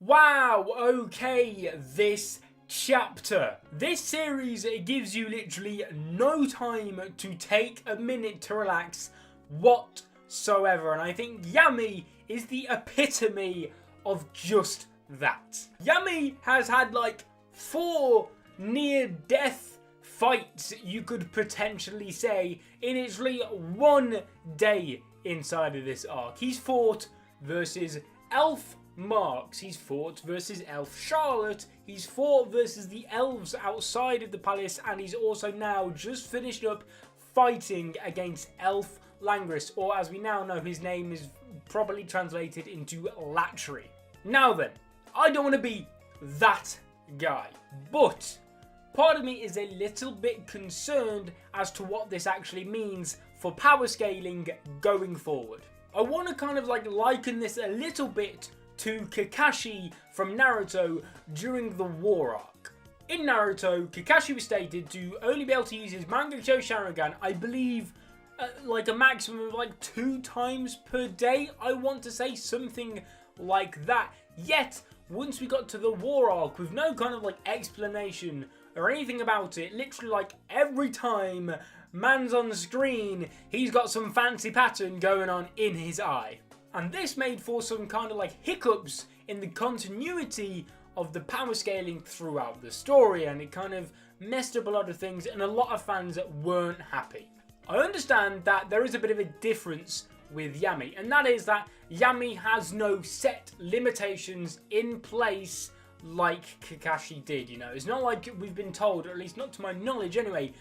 Wow, okay, this chapter. This series, it gives you literally no time to take a minute to relax whatsoever. And I think Yami is the epitome of just that. Yami has had like 4 near-death fights, you could potentially say, in literally 1 day inside of this arc. He's fought versus Elf Marks, he's fought versus Elf Charlotte, he's fought versus the elves outside of the palace, and he's also now just finished up fighting against Elf Langris, or as we now know, his name is properly translated into Latry. Now then, I don't want to be that guy, but part of me is a little bit concerned as to what this actually means for power scaling going forward. I want to kind of like liken this a little bit to Kakashi from Naruto during the war arc. In Naruto, Kakashi was stated to only be able to use his Mangekyou Sharingan, I believe, like a maximum of like 2 times per day. I want to say something like that. Yet, once we got to the war arc with no kind of like explanation or anything about it, literally like every time man's on the screen, he's got some fancy pattern going on in his eye. And this made for some kind of like hiccups in the continuity of the power scaling throughout the story, and it kind of messed up a lot of things, and a lot of fans weren't happy. I understand that there is a bit of a difference with Yami, and that is that Yami has no set limitations in place like Kakashi did, you know. It's not like we've been told, or at least not to my knowledge anyway,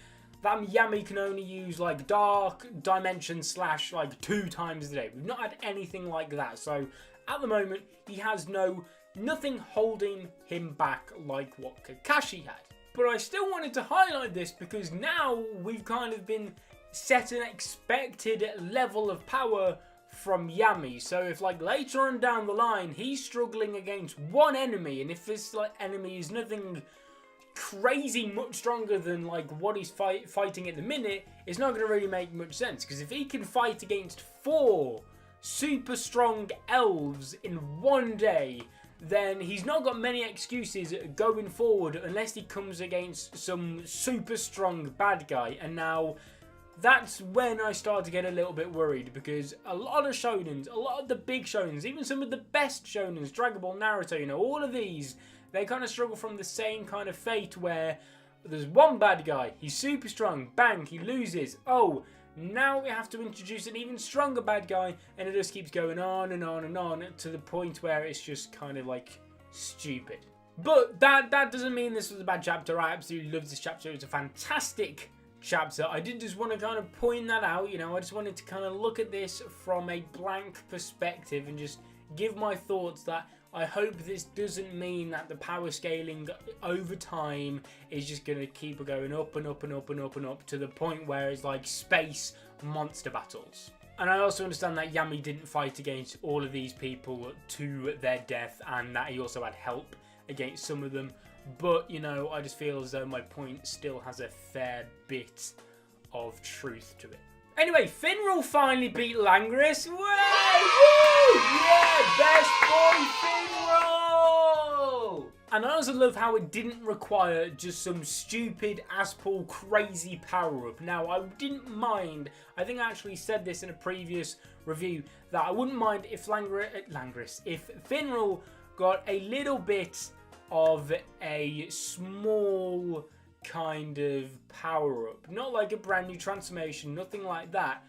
that Yami can only use like Dark Dimension / like 2 times a day. We've not had anything like that. So at the moment, he has nothing holding him back like what Kakashi had. But I still wanted to highlight this because now we've kind of been set an expected level of power from Yami. So if like later on down the line, he's struggling against one enemy, and if this like enemy is nothing crazy much stronger than like what he's fighting at the minute, it's not going to really make much sense, because if he can fight against 4 super strong elves in 1 day, then he's not got many excuses going forward unless he comes against some super strong bad guy. And now that's when I start to get a little bit worried, because a lot of shonens, a lot of the big shonens, even some of the best shonens, Dragon Ball, Naruto, you know, all of these, they kind of struggle from the same kind of fate where there's one bad guy, he's super strong, bang, he loses. Oh, now we have to introduce an even stronger bad guy, and it just keeps going on and on and on to the point where it's just kind of like stupid. But that doesn't mean this was a bad chapter. I absolutely love this chapter. It's a fantastic chapter. I did just want to kind of point that out, you know. I just wanted to kind of look at this from a blank perspective and just give my thoughts that I hope this doesn't mean that the power scaling over time is just going to keep going up and up and up and up and up to the point where it's like space monster battles. And I also understand that Yami didn't fight against all of these people to their death, and that he also had help against some of them. But, you know, I just feel as though my point still has a fair bit of truth to it. Anyway, Finral finally beat Langris. Woo! Yeah, best boy Finral! And I also love how it didn't require just some stupid Aspal crazy power up. Now, I didn't mind, I think I actually said this in a previous review, that I wouldn't mind if if Finral got a little bit of a small kind of power up, not like a brand new transformation, nothing like that,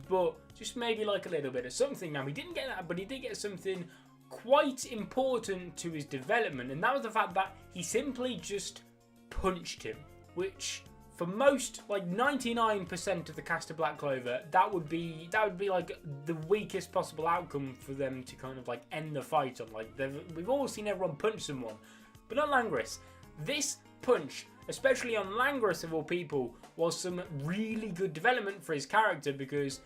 but just maybe like a little bit of something. Now, he didn't get that, but he did get something quite important to his development, and that was the fact that he simply just punched him, which for most, like 99% of the cast of Black Clover, that would be like the weakest possible outcome for them to kind of like end the fight on. Like, we've all seen everyone punch someone, but not Langris. This punch, especially on Langris of all people, was some really good development for his character, because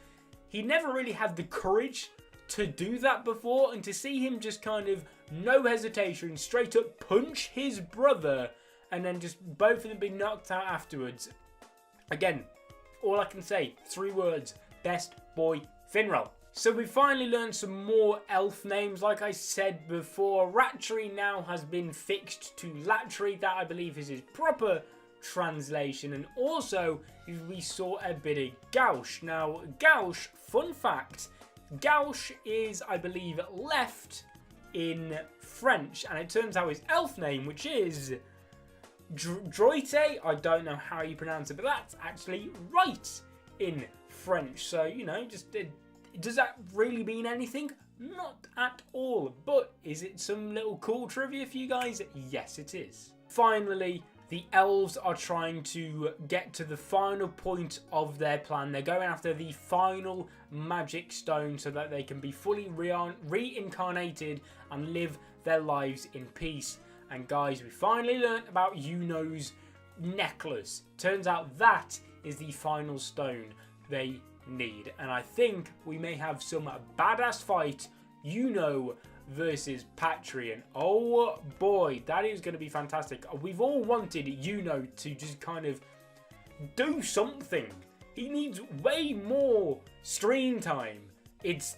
he never really had the courage to do that before, and to see him just kind of no hesitation straight up punch his brother and then just both of them be knocked out afterwards. Again, all I can say, 3 words: best boy Finral. So we finally learned some more elf names. Like I said before, Ratri now has been fixed to Latri. That I believe is his proper translation. And also we saw a bit of Gauche. Now Gauche, fun fact, Gauche is, I believe, left in French. And it turns out his elf name, which is Droite, I don't know how you pronounce it, but that's actually right in French. So, you know, just... does that really mean anything? Not at all. But is it some little cool trivia for you guys? Yes, it is. Finally, the elves are trying to get to the final point of their plan. They're going after the final magic stone so that they can be fully reincarnated and live their lives in peace. And guys, we finally learned about Yuno's necklace. Turns out that is the final stone they need. And I think we may have some badass fight, Yuno versus Patreon. Oh boy, that is going to be fantastic. We've all wanted Yuno to just kind of do something. He needs way more screen time. It's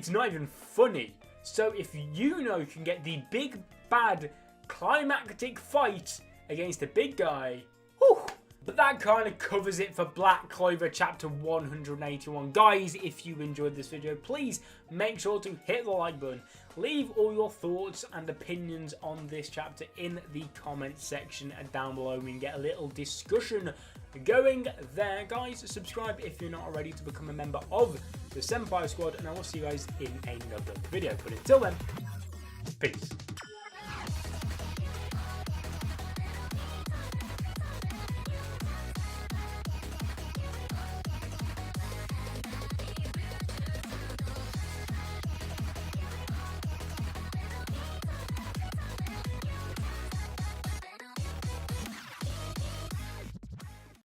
not even funny. So if Yuno can get the big bad climactic fight against the big guy, whew. But that kind of covers it for Black Clover chapter 181. Guys, if you enjoyed this video, please make sure to hit the like button. Leave all your thoughts and opinions on this chapter in the comments section down below. We can get a little discussion going there. Guys, subscribe if you're not already to become a member of the Senpai Squad. And I will see you guys in another video. But until then, peace.